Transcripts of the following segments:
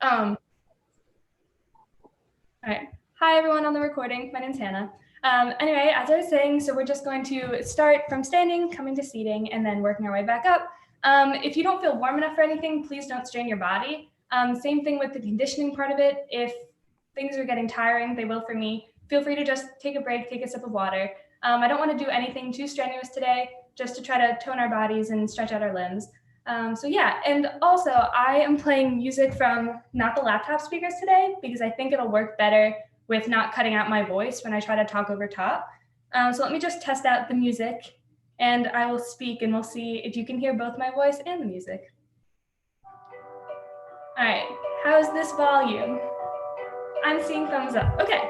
All right. Hi, everyone on the recording. My name's Hannah. Anyway, as I was saying, so we're just going to start from standing, coming to seating, and then working our way back up. If you don't feel warm enough for anything, please don't strain your body. Same thing with the conditioning part of it. If things are getting tiring, they will for me. Feel free to just take a break, take a sip of water. I don't want to do anything too strenuous today, just to try to tone our bodies and stretch out our limbs. So yeah, and also I am playing music from not the laptop speakers today because I think it'll work better with not cutting out my voice when I try to talk over top. So let me just test out the music and I will speak and we'll see if you can hear both my voice and the music. All right, how's this volume? I'm seeing thumbs up. Okay.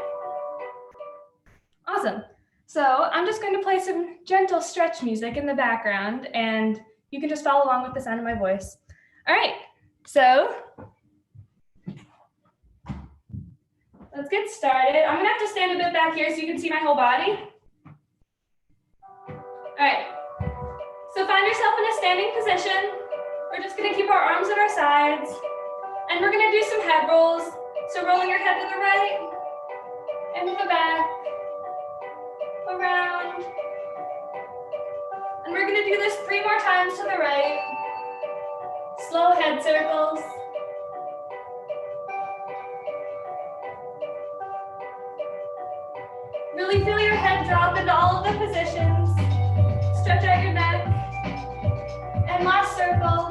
Awesome. So I'm just going to play some gentle stretch music in the background and you can just follow along with the sound of my voice. All right, so let's get started. I'm gonna have to stand a bit back here so you can see my whole body. All right, so find yourself in a standing position. We're just gonna keep our arms at our sides and we're gonna do some head rolls. So rolling your head to the right and to the back, around. And we're gonna do this 3 more times to the right. Slow head circles. Really feel your head drop into all of the positions. Stretch out your neck. And last circle.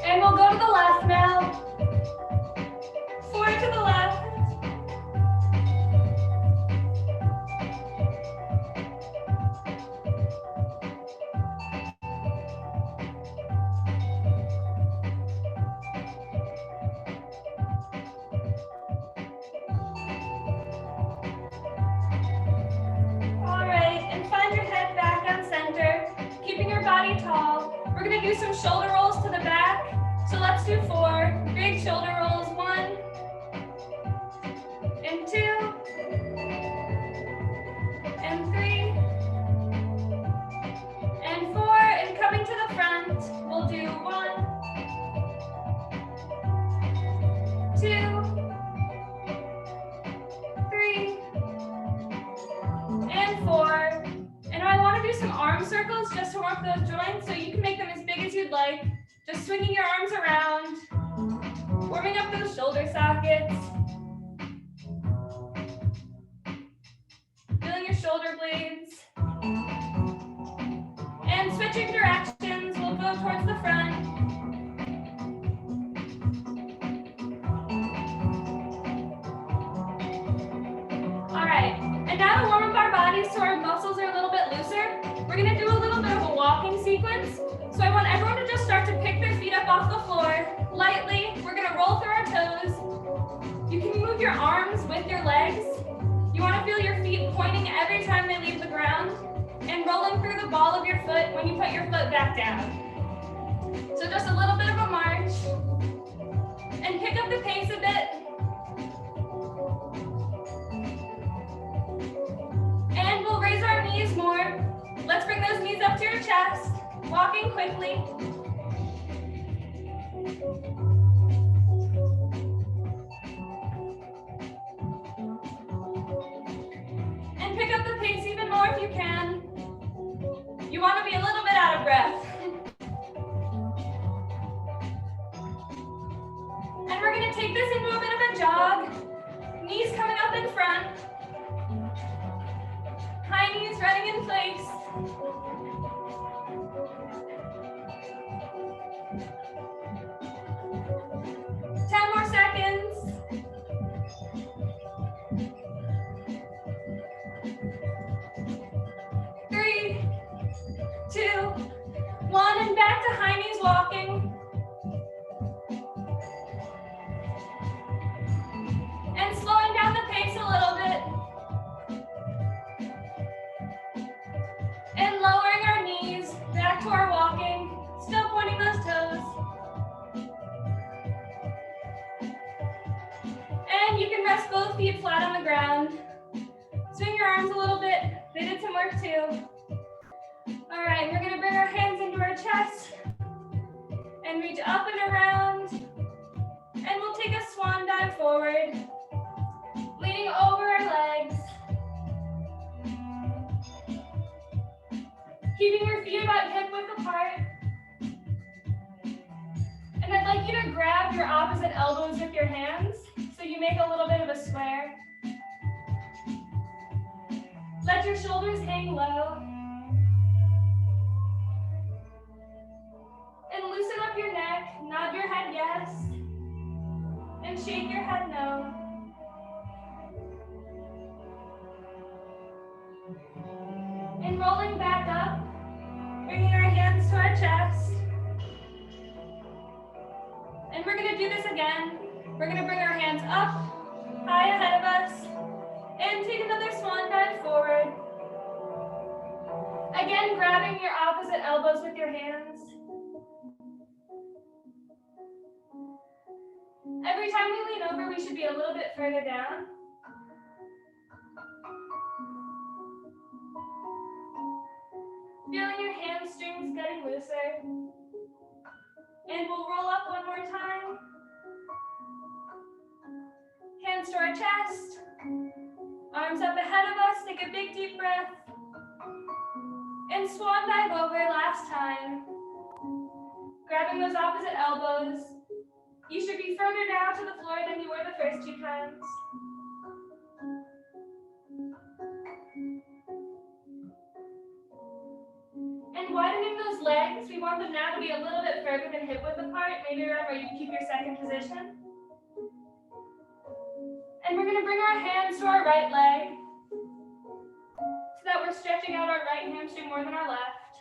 And we'll go to the left now. 4 to the left. Body tall. We're going to do some shoulder rolls to the back. So let's do 4 big shoulder rolls. 1 and 2 and 3 and 4. And coming to the front, we'll do 1, 2, 3 and 4. And I want to do some arm circles just to work those joints, so you can make them as big as you'd like. Just swinging your arms around, warming up those shoulder sockets, feeling your shoulder blades. And switching directions, we'll go towards the front. All right, and now to warm up our bodies so our muscles are a little bit looser, we're gonna do a little bit of a walking sequence. So I want everyone to just start to pick their feet up off the floor, lightly. We're gonna roll through our toes. You can move your arms with your legs. You wanna feel your feet pointing every time they leave the ground and rolling through the ball of your foot when you put your foot back down. So just a little bit of a march. And pick up the pace a bit. And we'll raise our knees more. Let's bring those knees up to your chest, walking quickly. And pick up the pace even more if you can. You want to be a little bit out of breath. And we're going to take this into a bit of a jog. Knees coming up in front. High knees running in place. More seconds. 3, 2, 1, and back to high knees walking. And slowing down the pace a little bit. And lowering our knees back to our walking, still pointing those toes. And you can rest both feet flat on the ground. Swing your arms a little bit. They did some work too. All right, we're gonna bring our hands into our chest and reach up and around. And we'll take a swan dive forward, leaning over our legs. Keeping your feet about hip width apart. And I'd like you to grab your opposite elbows with your hands so you make a little bit of a square. Let your shoulders hang low. And loosen up your neck, nod your head yes, and shake your head no. And rolling back up, bringing our hands to our chest. And we're gonna do this again. We're gonna bring our hands up, high ahead of us, and take another swan dive forward. Again, grabbing your opposite elbows with your hands. Every time we lean over, we should be a little bit further down. Feeling your hamstrings getting looser. And we'll roll up one more time. Hands to our chest. Arms up ahead of us. Take a big deep breath. And swan dive over last time. Grabbing those opposite elbows. You should be further down to the floor than you were the first two times. And widening those legs, we want them now to be a little bit further than hip width apart, maybe around where you keep your second position. And we're gonna bring our hands to our right leg so that we're stretching out our right hamstring more than our left.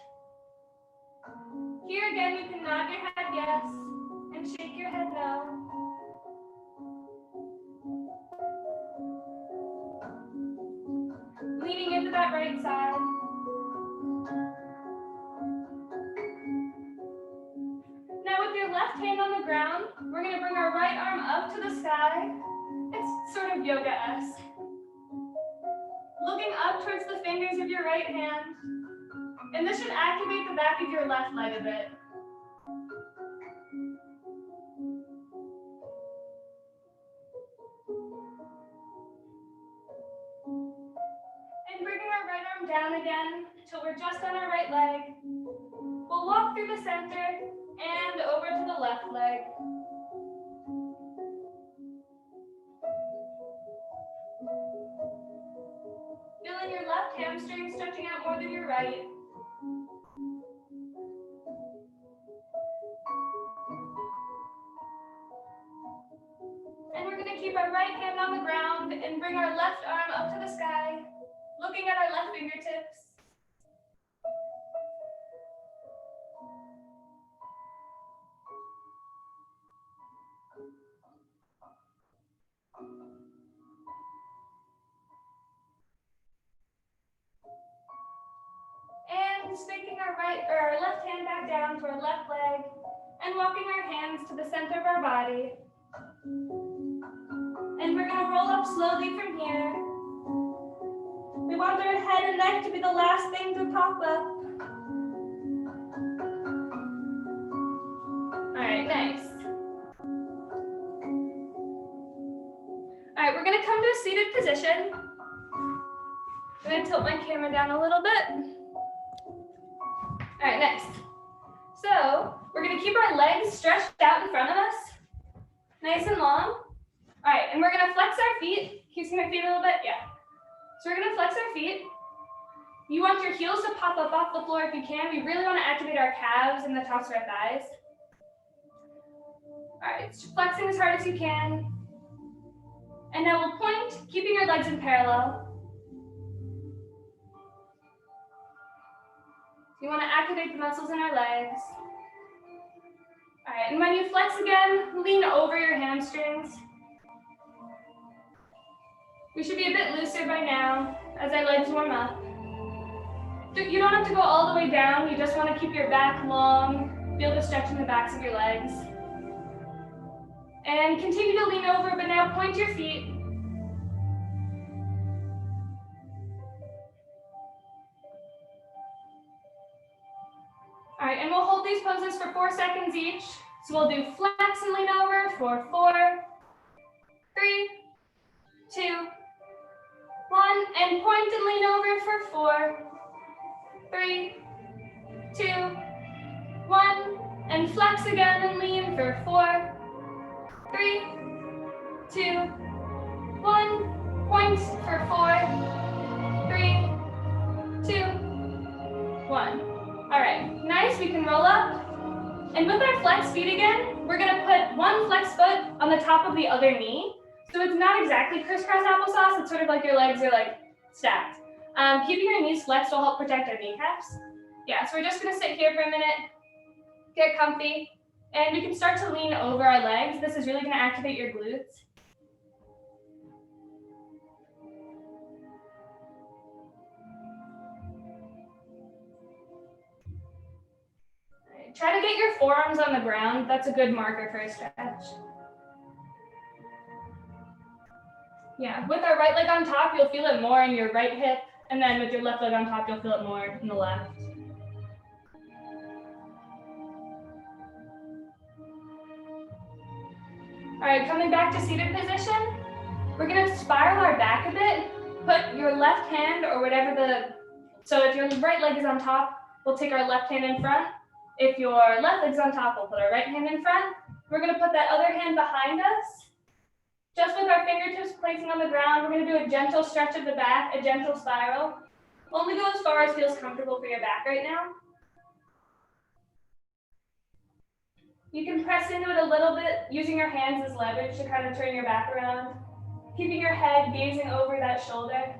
Here again, you can nod your head yes and shake your head no. Leaning into that right side. Now with your left hand on the ground, we're going to bring our right arm up to the sky. It's sort of yoga-esque. Looking up towards the fingers of your right hand. And this should activate the back of your left leg a bit. Down again until we're just on our right leg. We'll walk through the center and over to the left leg. Feeling your left hamstring stretching out more than your right. And we're going to keep our right hand on the ground and bring our left arm up to the sky. Looking at our left fingertips. And taking our left hand back down to our left leg and walking our hands to the center of our body. And we're going to roll up slowly from here. We want our head and neck to be the last thing to pop up. All right, nice. All right, we're gonna come to a seated position. I'm gonna tilt my camera down a little bit. All right, nice. So we're gonna keep our legs stretched out in front of us, nice and long. All right, and we're gonna flex our feet. Can you see my feet a little bit? Yeah. So we're gonna flex our feet. You want your heels to pop up off the floor if you can. We really wanna activate our calves and the tops of our thighs. All right, so flexing as hard as you can. And now we'll point, keeping your legs in parallel. You wanna activate the muscles in our legs. All right, and when you flex again, lean over your hamstrings. We should be a bit looser by now as our legs warm up. You don't have to go all the way down. You just want to keep your back long. Feel the stretch in the backs of your legs. And continue to lean over, but now point your feet. and we'll hold these poses for 4 seconds each. So we'll do flex and lean over for 4, 3, 2, 1, and point and lean over for 4, 3, 2, 1, and flex again and lean for 4, 3, 2, 1, point for 4, 3, 2, 1. All right, nice, we can roll up. And with our flex feet again, we're gonna put one flex foot on the top of the other knee. So it's not exactly crisscross applesauce, it's sort of like your legs are like stacked. Keeping your knees flexed will help protect our kneecaps. Yeah, so we're just gonna sit here for a minute, get comfy, and we can start to lean over our legs. This is really gonna activate your glutes. Try to get your forearms on the ground. That's a good marker for a stretch. Yeah, with our right leg on top, you'll feel it more in your right hip. And then with your left leg on top, you'll feel it more in the left. All right, coming back to seated position, we're gonna spiral our back a bit. Put your left hand or whatever so if your right leg is on top, we'll take our left hand in front. If your left leg's on top, we'll put our right hand in front. We're gonna put that other hand behind us. Just with our fingertips placing on the ground, we're gonna do a gentle stretch of the back, a gentle spiral. Only go as far as feels comfortable for your back right now. You can press into it a little bit, using your hands as leverage to kind of turn your back around, keeping your head gazing over that shoulder.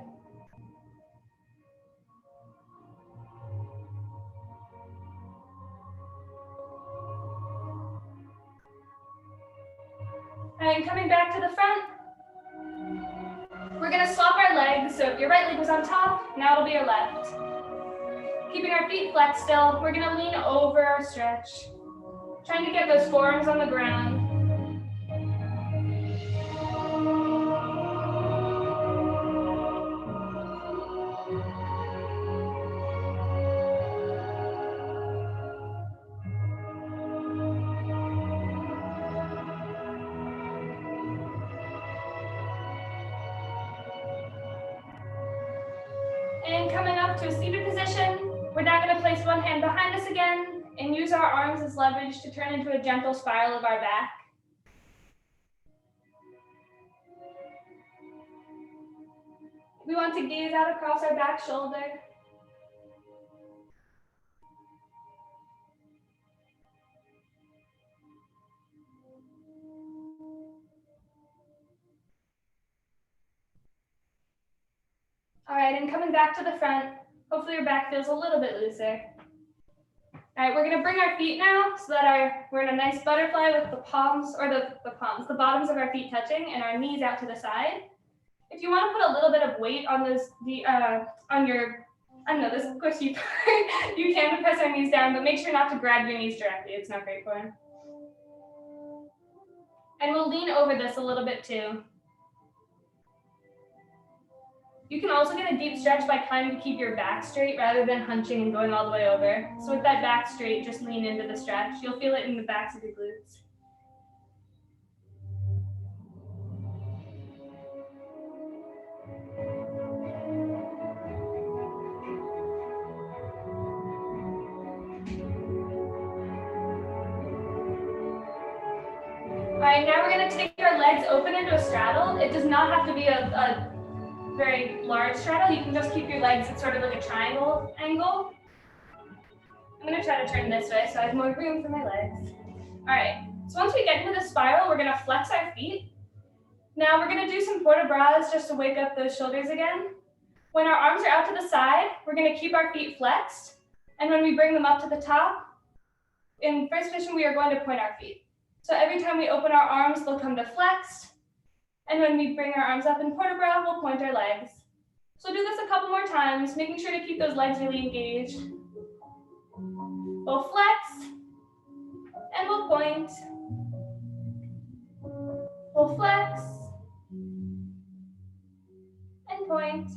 And coming back to the front, we're gonna swap our legs. So if your right leg was on top, now it'll be your left. Keeping our feet flexed still, we're gonna lean over our stretch, trying to get those forearms on the ground. And coming up to a seated position, we're now going to place one hand behind us again and use our arms as leverage to turn into a gentle spiral of our back. We want to gaze out across our back shoulder. All right, and coming back to the front, hopefully your back feels a little bit looser. All right, we're gonna bring our feet now so that we're in a nice butterfly with the palms, or the bottoms of our feet touching and our knees out to the side. If you wanna put a little bit of weight on this squishy part, you can press our knees down, but make sure not to grab your knees directly. It's not great for them. And we'll lean over this a little bit too. You can also get a deep stretch by trying to keep your back straight rather than hunching and going all the way over. So with that back straight, just lean into the stretch. You'll feel it in the backs of your glutes. All right, now we're gonna take our legs open into a straddle. It does not have to be a very large straddle. You can just keep your legs at sort of like a triangle angle. I'm gonna try to turn this way so I have more room for my legs. All right, so once we get into the spiral, we're gonna flex our feet. Now we're gonna do some port de bras just to wake up those shoulders again. When our arms are out to the side, we're gonna keep our feet flexed. And when we bring them up to the top, in first position, we are going to point our feet. So every time we open our arms, they'll come to flexed. And when we bring our arms up in port de bras, we'll point our legs. So do this a couple more times, making sure to keep those legs really engaged. We'll flex, and we'll point. We'll flex, and point.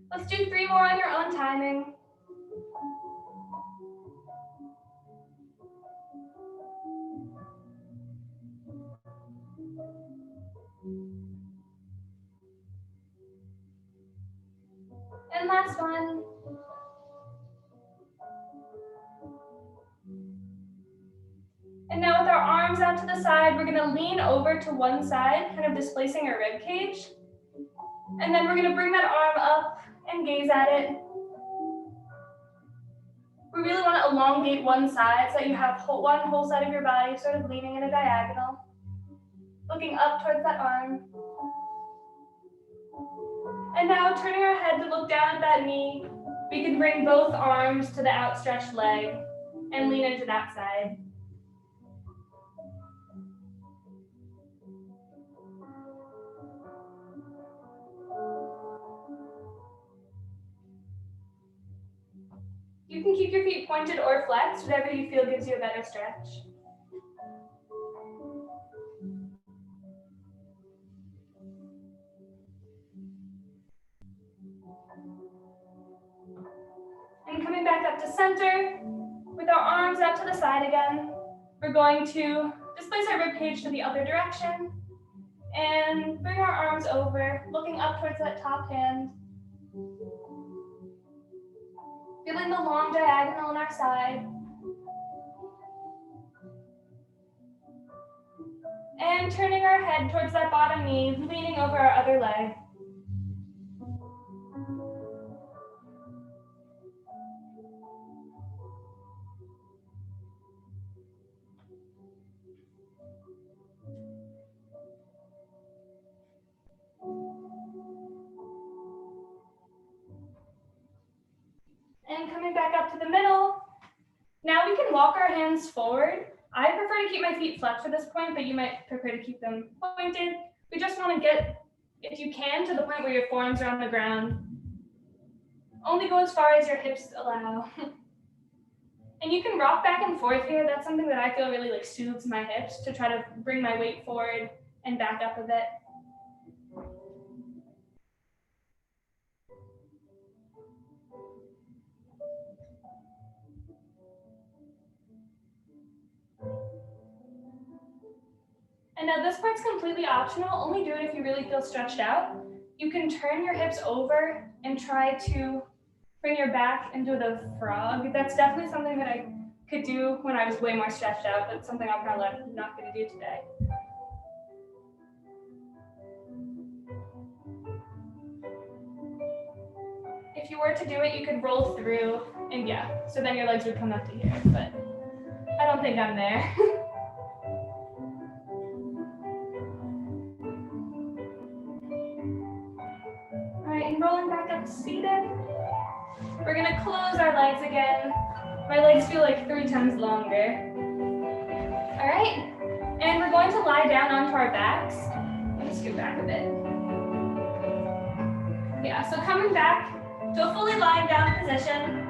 Let's do 3 more on your own timing. arms out to the side. We're gonna lean over to one side, kind of displacing our rib cage. And then we're gonna bring that arm up and gaze at it. We really wanna elongate one side so that you have one whole side of your body sort of leaning in a diagonal, looking up towards that arm. And now turning our head to look down at that knee, we can bring both arms to the outstretched leg and lean into that side. You can keep your feet pointed or flexed, whatever you feel gives you a better stretch. And coming back up to center, with our arms out to the side again, we're going to displace our rib cage to the other direction and bring our arms over, looking up towards that top hand. Feeling the long diagonal on our side. And turning our head towards that bottom knee, leaning over our other leg. And coming back up to the middle, now we can walk our hands forward. I prefer to keep my feet flexed at this point, but you might prefer to keep them pointed. We just want to get, if you can, to the point where your forearms are on the ground. Only go as far as your hips allow. And you can rock back and forth here. That's something that I feel really like soothes my hips, to try to bring my weight forward and back up a bit. And now this part's completely optional. Only do it if you really feel stretched out. You can turn your hips over and try to bring your back into the frog. That's definitely something that I could do when I was way more stretched out, but something I'm probably not going to do today. If you were to do it, you could roll through, and yeah, so then your legs would come up to here, but I don't think I'm there. All right, and rolling back up to seated. We're gonna close our legs again. My legs feel like 3 times longer. All right, and we're going to lie down onto our backs. Let me scoot back a bit. Yeah, so coming back to a fully lying down position.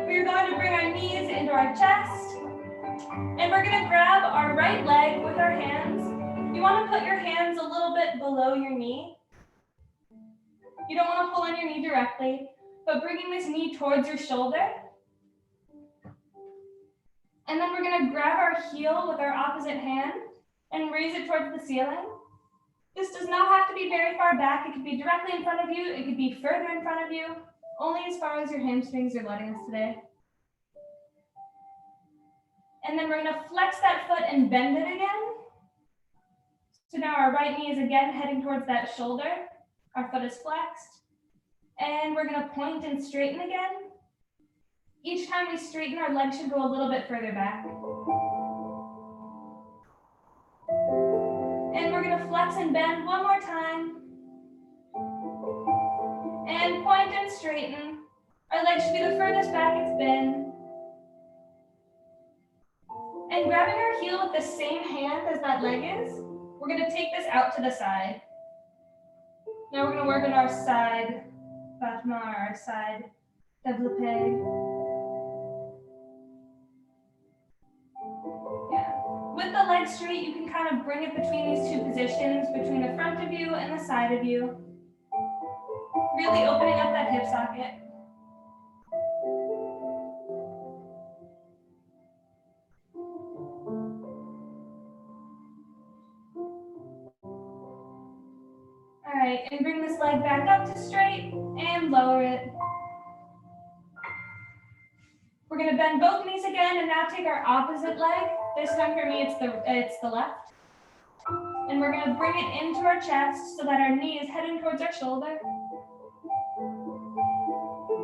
We're going to bring our knees into our chest, and we're gonna grab our right leg with our hands. You wanna put your hands a little bit below your knee. You don't want to pull on your knee directly, but bringing this knee towards your shoulder. And then we're going to grab our heel with our opposite hand and raise it towards the ceiling. This does not have to be very far back. It could be directly in front of you. It could be further in front of you, only as far as your hamstrings are letting us today. And then we're going to flex that foot and bend it again. So now our right knee is again heading towards that shoulder. Our foot is flexed, and we're gonna point and straighten again. Each time we straighten, our leg should go a little bit further back. And we're gonna flex and bend one more time. And point and straighten. Our leg should be the furthest back it's been. And grabbing our heel with the same hand as that leg is, we're gonna take this out to the side. Now we're going to work on our side battement, our side développé. Yeah. With the leg straight, you can kind of bring it between these 2 positions, between the front of you and the side of you. Really opening up that hip socket. All right, and bring this leg back up to straight and lower it. We're going to bend both knees again and now take our opposite leg This time for me, it's the left. And we're gonna bring it into our chest so that our knee is heading towards our shoulder.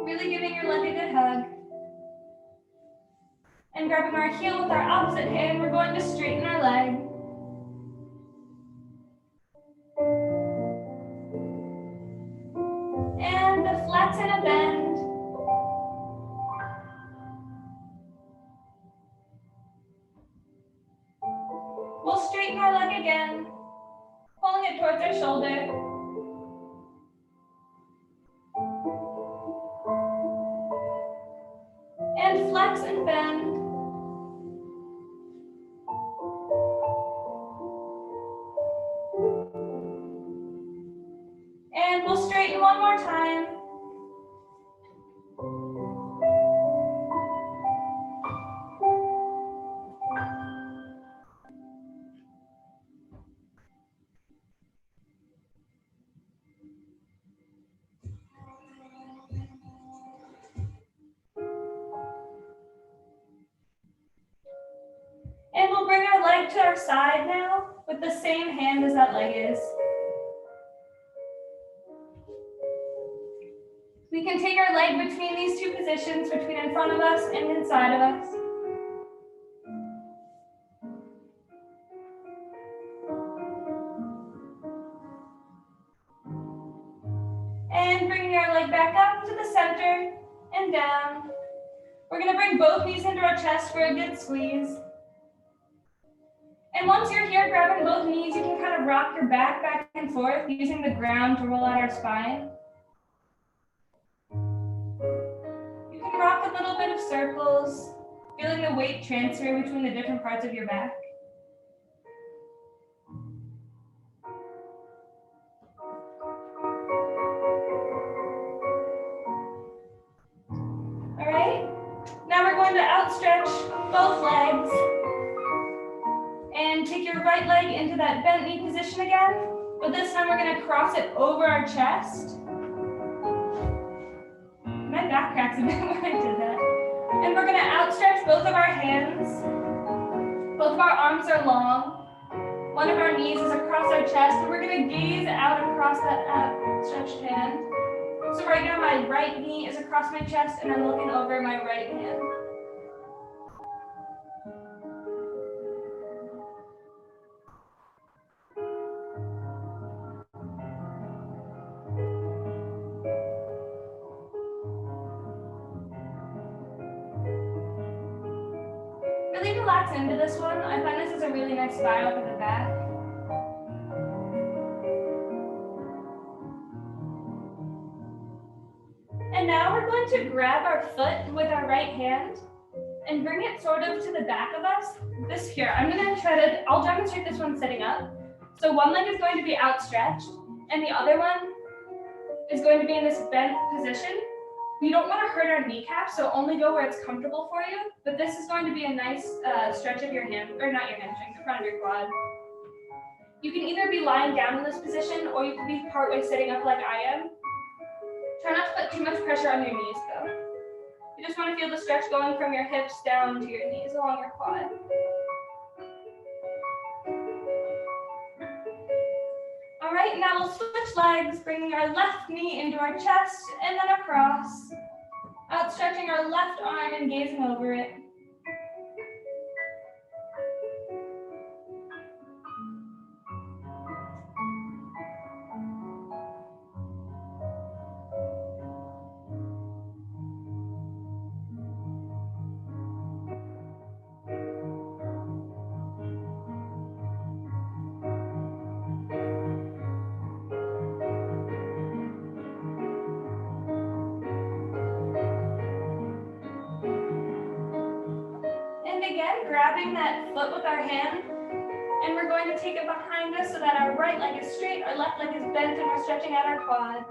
Really giving your leg a good hug. And grabbing our heel with our opposite hand, we're going to straighten our leg. And a flex and a bend. We'll straighten our leg again, pulling it towards our shoulder. And flex and bend. And we'll straighten one more time. And we'll bring our leg to our side now with the same hand as that leg is. We can take our leg between these two positions, between in front of us and inside of us. And bringing our leg back up to the center and down. We're gonna bring both knees into our chest for a good squeeze. And once you're here grabbing both knees, you can kind of rock your back and forth using the ground to roll out our spine. You can rock a little bit of circles, feeling the weight transfer between the different parts of your back. All right, now we're going to outstretch both legs and take your right leg into that bent knee position again, but this time we're gonna cross it over our chest. My back cracks a bit when I did that. And we're gonna outstretch both of our hands. Both of our arms are long. One of our knees is across our chest, and we're gonna gaze out across that outstretched hand. So right now my right knee is across my chest and I'm looking over my right hand. Really relax into this one. I find this is a really nice style for the back. And now we're going to grab our foot with our right hand and bring it sort of to the back of us. This here, I'll demonstrate this one sitting up. So one leg is going to be outstretched and the other one is going to be in this bent position. You don't want to hurt our kneecap, so only go where it's comfortable for you. But this is going to be a nice stretch of your or not your hamstring, the front of your quad. You can either be lying down in this position or you can be partway sitting up like I am. Try not to put too much pressure on your knees though. You just want to feel the stretch going from your hips down to your knees along your quad. All right, now we'll switch legs, bringing our left knee into our chest and then across, outstretching our left arm and gazing over it. Grabbing that foot with our hand, and we're going to take it behind us so that our right leg is straight, our left leg is bent, and we're stretching out our quad.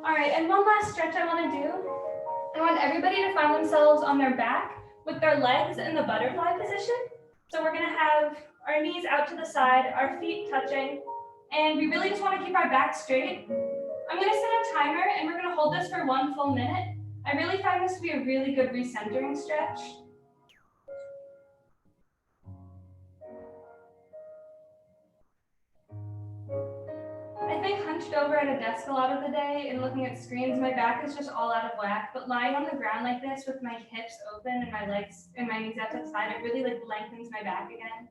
All right, and one last stretch I want to do. I want everybody to find themselves on their back with their legs in the butterfly position. So we're gonna have our knees out to the side, our feet touching, and we really just want to keep our back straight. I'm gonna set a timer and we're gonna hold this for 1 full minute. I really find this to be a really good recentering stretch. I think hunched over at a desk a lot of the day and looking at screens, my back is just all out of whack, but lying on the ground like this with my hips open and my legs and my knees out to the side, it really like lengthens my back again.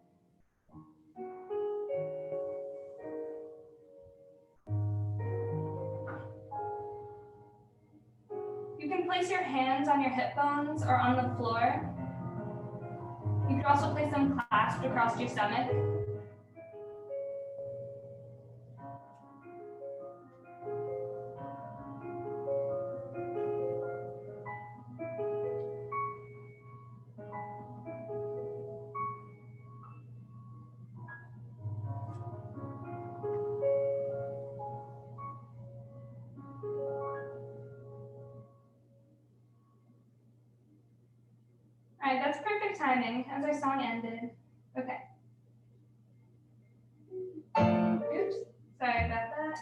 You can place your hands on your hip bones or on the floor. You can also place them clasped across your stomach. All right, that's perfect timing as our song ended. Okay. Oops, sorry about that.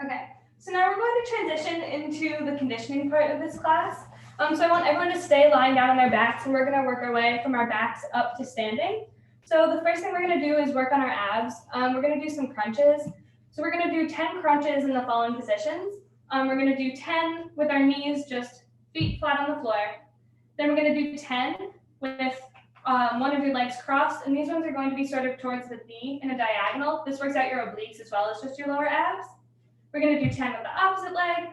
Okay, so now we're going to transition into the conditioning part of this class. So I want everyone to stay lying down on their backs, and we're going to work our way from our backs up to standing. So the first thing we're going to do is work on our abs. We're going to do some crunches. So we're going to do 10 crunches in the following positions. We're going to do 10 with our knees just feet flat on the floor. Then we're going to do 10 with one of your legs crossed, and these ones are going to be sort of towards the knee in a diagonal. This works out your obliques as well as just your lower abs. We're going to do 10 with the opposite leg.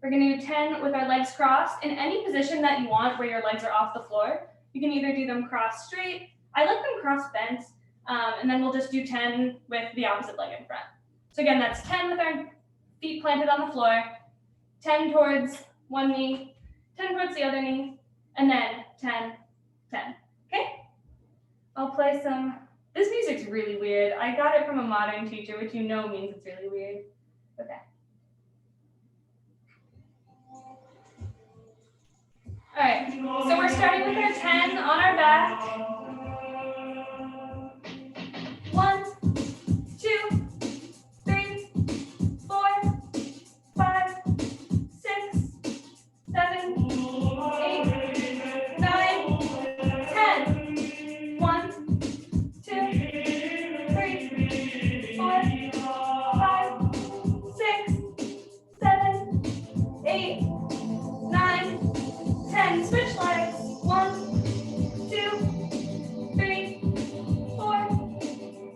We're going to do 10 with our legs crossed in any position that you want where your legs are off the floor. You can either do them cross straight. I like them cross bent, and then we'll just do 10 with the opposite leg in front. So again, that's 10 with our feet planted on the floor, 10 towards one knee, 10 towards the other knee, and then 10, 10. Okay? I'll play some. This music's really weird. I got it from a modern teacher, which you know means it's really weird. Okay. All right, so we're starting with our 10 on our back. 1, 2, 3, 4, 5, 6, 7, 8, 9, 10. 1, 2, 3, 4, 5, 6, 7, 8, 9, 10. Switch legs. 1, 2, 3, 4,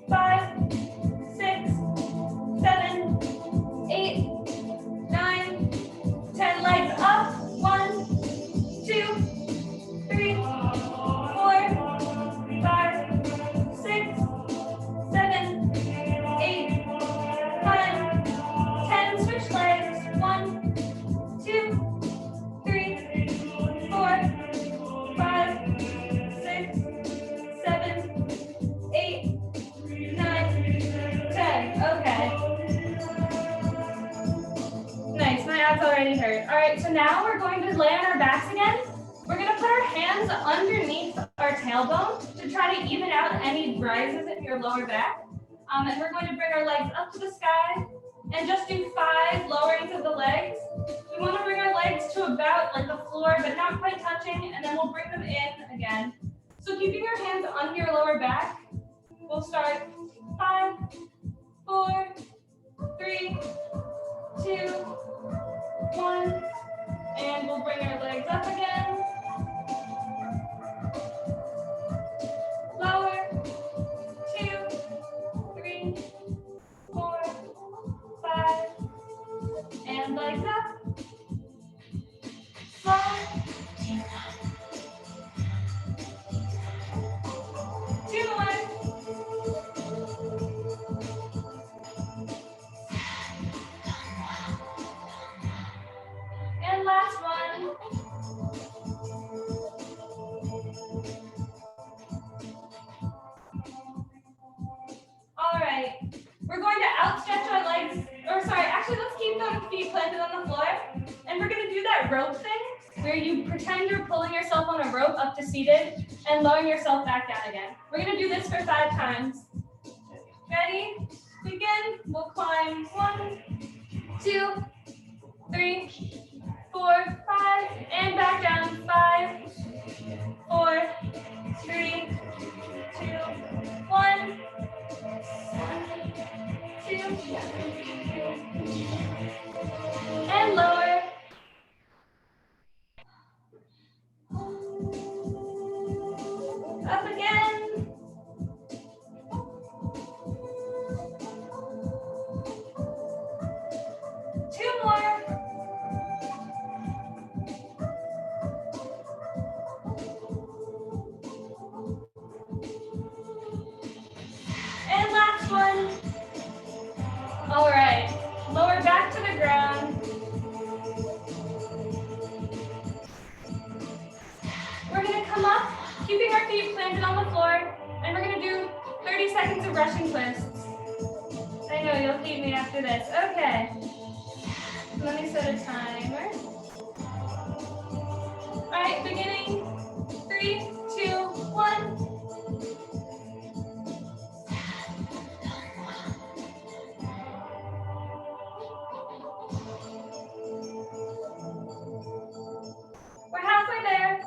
5, 6, 7, 8, 9, 10. Legs up. 1, 2, 3, 4, 5, 6, 7, 8, 9, 10. Switch legs. 1, 2, 3, 4, 5, 6, 7, 8, 9, 10. Okay. Nice, my abs already hurt. All right, so now we're going to lay on our backs again. We're going to put our hands underneath our tailbone to try to even out any rises in your lower back. And we're going to bring our legs up to the sky and just do 5 lowerings of the legs. We want to bring our legs to about like the floor, but not quite touching, and then we'll bring them in again. So keeping your hands under your lower back, we'll start 5, 4, 3, 2, 1, and we'll bring our legs up again. Lower, 2, 3, 4, 5, and legs up. Slow. 2 more. And last one. All right, we're going to outstretch our or sorry, actually let's keep the feet planted on the floor. And we're gonna do that rope thing where you pretend you're pulling yourself on a rope up to seated and lowering yourself back down again. We're gonna do this for 5 times. Ready? Begin. We'll climb 1, 2, 3, 4, 5, and back down. 5, 4, 3, 2, 1. 2, and lower. Up again. Two more. And last one. All right, lower back to the ground. We're gonna come up, keeping our feet planted on the floor, and we're gonna do 30 seconds of Russian twists. I know you'll hate me after this. Okay. Let me set a timer. All right, beginning. 3, 2, 1. We're halfway there.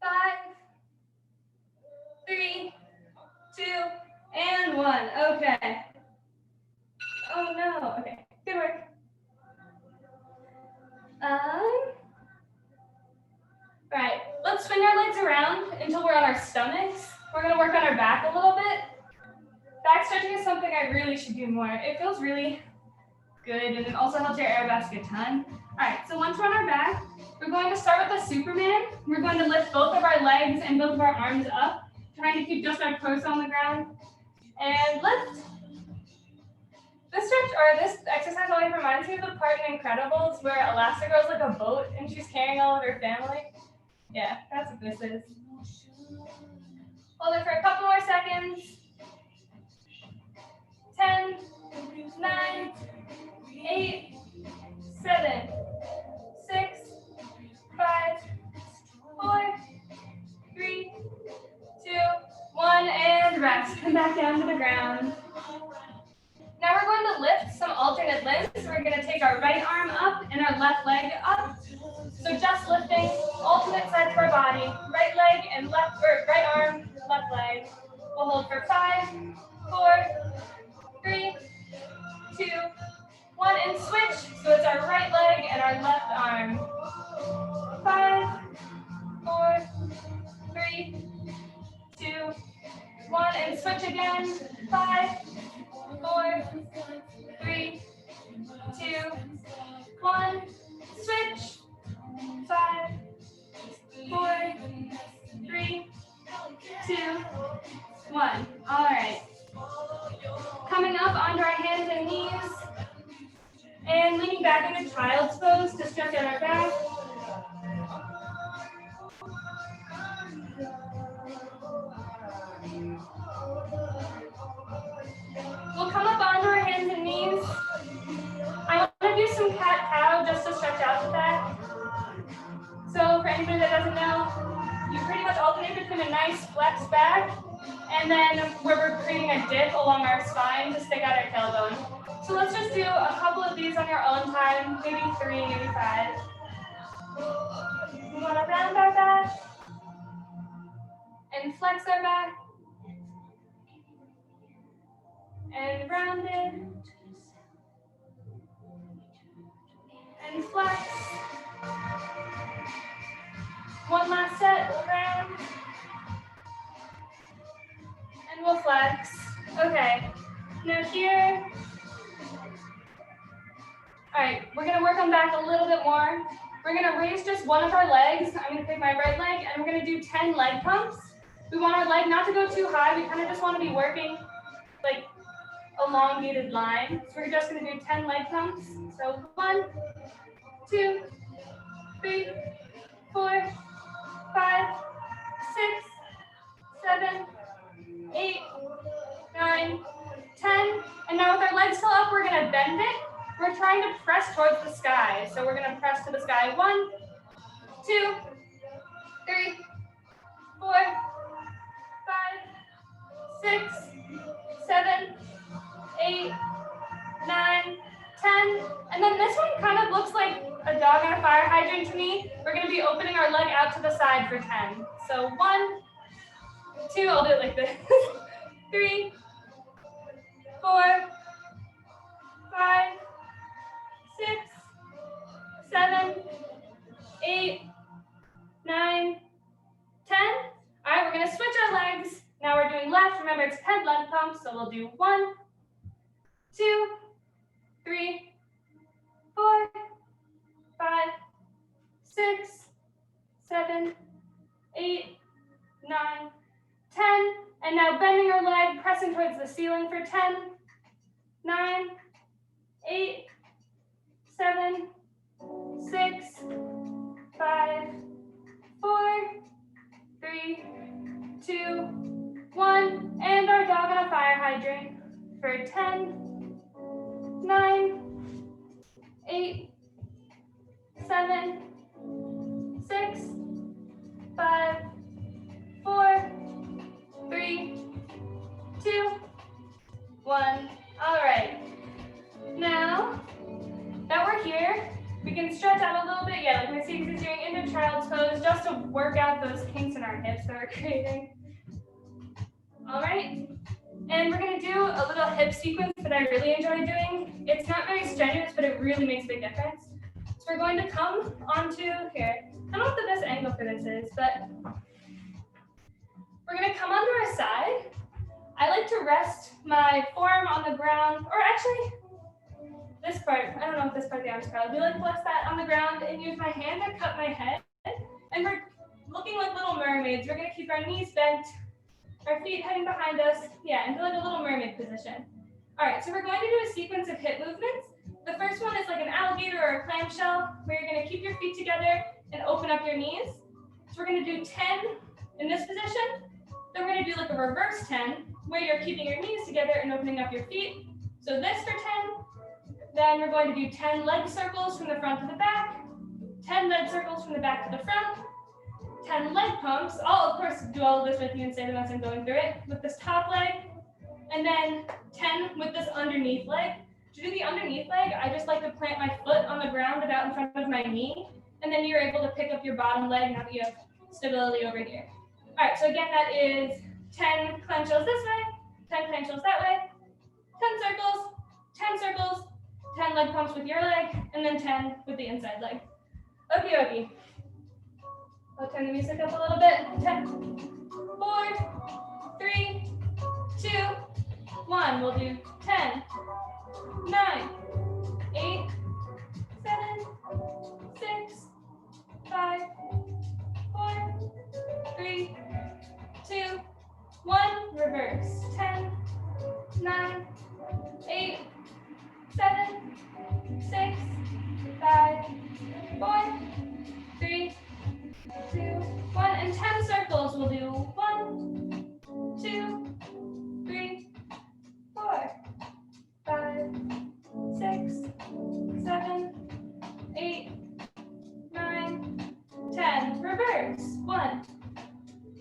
Five, 3, 2, and 1. Okay. Oh no. Okay. Good work. All right. Let's swing our legs around until we're on our stomachs. We're gonna work on our back a little bit. Back stretching is something I really should do more. It feels really good, and it also helps your aerobics a ton. All right. So once we're on our back, we're going to start with a Superman. We're going to lift both of our legs and both of our arms up, trying to keep just our torso on the ground. And lift. This exercise always reminds me of the part in Incredibles where Elastigirl's like a boat and she's carrying all of her family. Yeah, that's what this is. Hold it for a couple more seconds. 10, 9, 8, 7, 6, 5, 4, 3, 2, 1, and rest. Come back down to the ground. Now we're going to lift some alternate limbs. We're going to take our right arm up and our left leg up. So just lifting alternate sides of our body. Right leg and right arm, left leg. We'll hold for 5, 4, 3, 2, 1, and switch. So it's our right leg and our left arm. 5, 4, 3, 2, 1, and switch again. 5, 4, 3, 2, 1, switch. 5, 4, 3, 2, 1. All right. Coming up onto our hands and knees and leaning back into child's pose to stretch out our back. We'll come up onto our hands and knees. I want to do some cat-cow just to stretch out the back. So for anybody that doesn't know, you pretty much alternate between a nice flex back and then where we're creating a dip along our spine to stick out our tailbone. So let's just do a couple of these on your own time, maybe 3, maybe 5. We want to round our back and flex our back and round it and flex. One last set, we'll round and we'll flex. Okay, now here. All right, we're gonna work on back a little bit more. We're gonna raise just one of our legs. I'm gonna pick my right leg and we're gonna do 10 leg pumps. We want our leg not to go too high. We kind of just want to be working like elongated line. So we're just gonna do 10 leg pumps. So 1, 2, 3, 4, 5, 6, 7, 8, 9, 10. And now with our legs still up, we're going to bend it. We're trying to press towards the sky. So we're going to press to the sky. 1, 2, 3, 4, 5, 6, 7, 8, 9, 10. And then this one kind of looks like a dog on a fire hydrant to me. We're going to be opening our leg out to the side for 10. So 1, 2, I'll do it like this. 3, 4, 5, 6, 7, 8, 9, 10. All right, we're going to switch our legs. Now we're doing left. Remember, it's 10 leg pumps. So we'll do 1, 2, 3, 4, 5, 6, 7, 8, 9, 10. And now bending our leg, pressing towards the ceiling for 10, 9, 8, 7, 6, 5, 4, 3, 2, 1. And our dog on a fire hydrant for 10, 9, 8, 7, 6, 5, 4, 3, 2, 1. All right. Now that we're here, we can stretch out a little bit. Yeah, like my Steve is doing into child's pose, just to work out those kinks in our hips that we're creating. All right. And we're going to do a little hip sequence that I really enjoy doing. It's not very strenuous, but it really makes a big difference. So we're going to come onto here. I don't know what the best angle for this is, but we're going to come onto our side. I like to rest my forearm on the ground, or actually this part, I don't know if this part of the arm is curled. We like to rest that on the ground and use my hand to cup my head. And we're looking like little mermaids. We're going to keep our knees bent, our feet heading behind us. Yeah, into like a little mermaid position. All right, so we're going to do a sequence of hip movements. The first one is like an alligator or a clamshell, where you're going to keep your feet together and open up your knees. So we're going to do 10 in this position. Then we're going to do like a reverse 10, where you're keeping your knees together and opening up your feet. So this for 10. Then we're going to do 10 leg circles from the front to the back, 10 leg circles from the back to the front, 10 leg pumps. I'll, of course, do all of this with you and say them as I'm going through it, with this top leg, and then 10 with this underneath leg. To do the underneath leg, I just like to plant my foot on the ground about in front of my knee, and then you're able to pick up your bottom leg now that you have stability over here. All right, so again, that is 10 clamshells this way, 10 clamshells that way, 10 circles, 10 circles, 10 leg pumps with your leg, and then 10 with the inside leg. Okie dokie. I'll turn the music up a little bit. 10, 4, 3, 2, 1. We'll do 10, 9, 8, 7, 6, 5, 4, 3, 2, 1. Reverse. 10, 9, 8, 7, 6, 5, 4, 3, 2, 1. And 10 circles. We'll do 1, 2, 3, 4, 5, 6, 7, 8, 9, 10. Reverse. 1,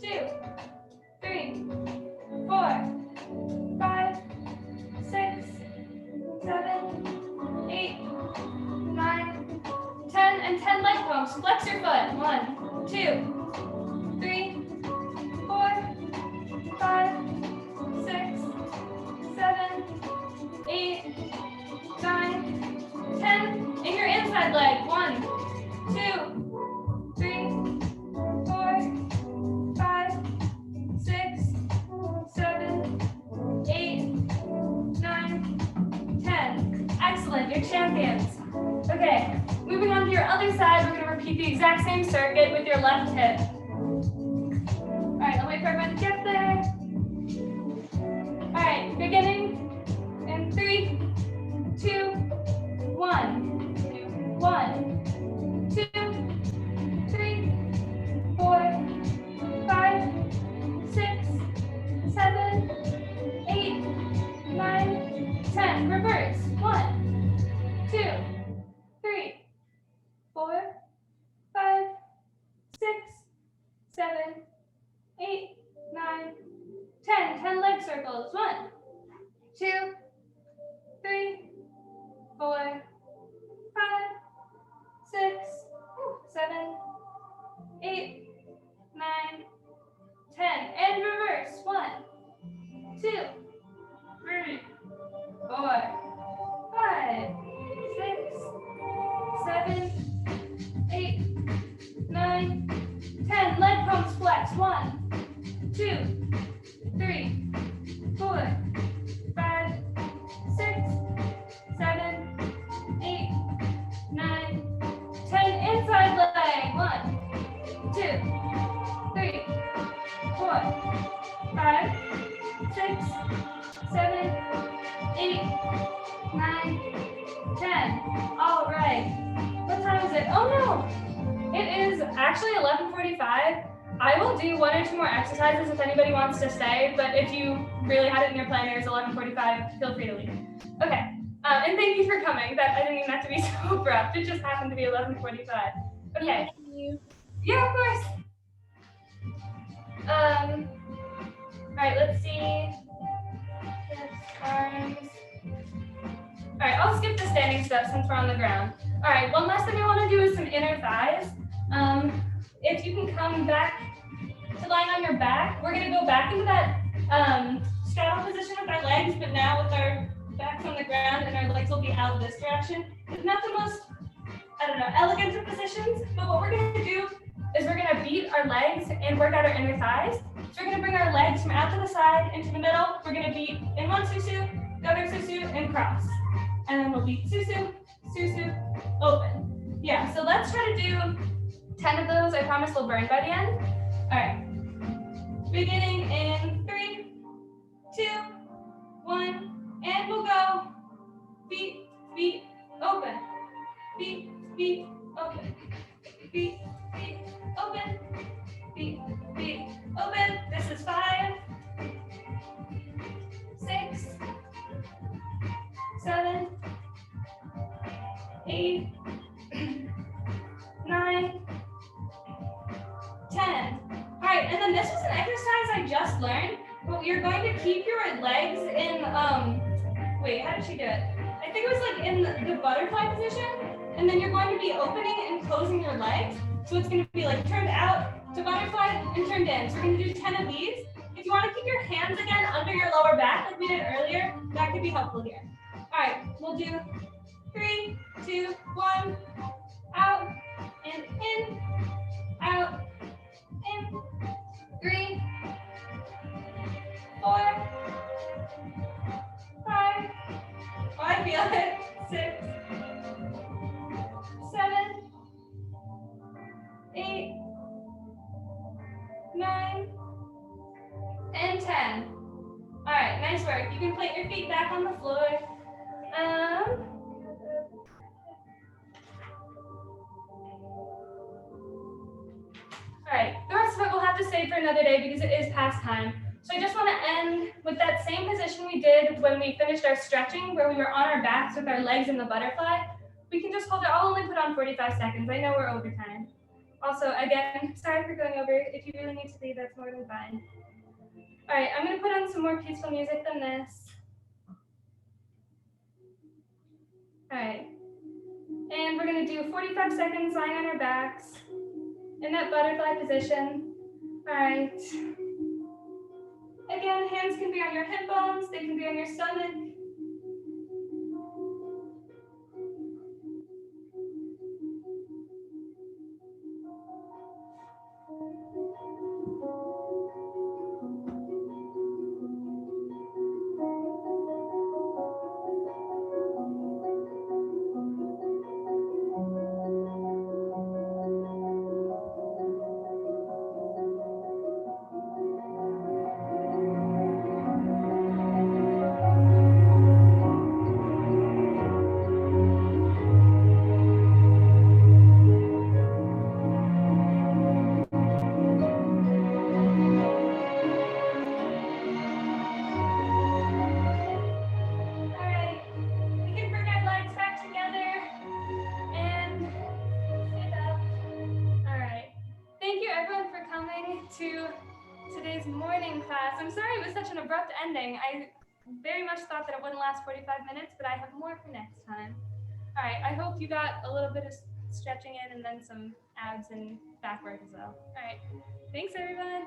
2, 3, 4, 5, 6, 7, 8, 9, 10, and 10 leg pumps. Flex your foot. 1, 2, 3, 4, 5, 6, 7, 8, 9, 10. And your inside leg. 1, 2, 3, 4, 5, 6, 7, 8, 9, 10. Excellent, you're champions. Okay, moving on to your other side, we're going to repeat the exact same circuit with your left hip. All right, I'll wait for everyone to get there. All right, beginning in 3, 2, 1. 1, 2, 3, 4, fast. 1, 2, 3, 4, 5, 6, 7, 8, 9, 10. Inside leg. 1, 2, 3, 4, 5, 6, 7, 8, 9, 10. All right. What time is it? Oh no, it is actually 11:45. I will do 1 or 2 more exercises if anybody wants to stay, but if you really had it in your planners 11:45, feel free to leave. Okay, and thank you for coming. I didn't mean that to be so abrupt. It just happened to be 11:45. Okay. Thank you. Yeah, of course. All right, let's see. Arms. All right, I'll skip the standing stuff since we're on the ground. All right, one last thing I want to do is some inner thighs. If you can come back to lying on your back, we're going to go back into that straddle position with our legs, but now with our backs on the ground and our legs will be out this direction. It's not the most, elegant of positions, but what we're going to do is we're going to beat our legs and work out our inner thighs. So we're going to bring our legs from out to the side into the middle. We're going to beat in one susu, the other susu, and cross. And then we'll beat susu, susu, open. Yeah, so let's try to do 10 of those. I promise we'll burn by the end. All right. Beginning in 3, 2, 1, and we'll go. Beat, beat, open. Beat, beat, open. Beat, beat, open. Beat, beat, open. This is 5, 6, 7, 8, 9, 10. All right, and then this was an exercise I just learned, but you're going to keep your legs in, wait, how did she do it? I think it was like in the butterfly position, and then you're going to be opening and closing your legs. So it's going to be like turned out to butterfly and turned in. So we're going to do 10 of these. If you want to keep your hands again under your lower back like we did earlier, that could be helpful here. All right, we'll do 3, 2, 1, out and in, out, in, 3, 4, 5, oh, I feel it, 6, 7, 8, 9, and 10. All right, nice work. You can plant your feet back on the floor. All right, the rest of it we'll have to save for another day because it is past time. So I just want to end with that same position we did when we finished our stretching, where we were on our backs with our legs in the butterfly. We can just hold it. I'll only put on 45 seconds. I know we're over time. Also, again, sorry for going over. If you really need to leave, that's more than fine. All right, I'm going to put on some more peaceful music than this. All right, and we're going to do 45 seconds lying on our backs in that butterfly position. All right. Again, hands can be on your hip bones. They can be on your stomach. To today's morning class. I'm sorry it was such an abrupt ending. I very much thought that it wouldn't last 45 minutes, but I have more for next time. All right, I hope you got a little bit of stretching in and then some abs and back work as well. All right, thanks everyone.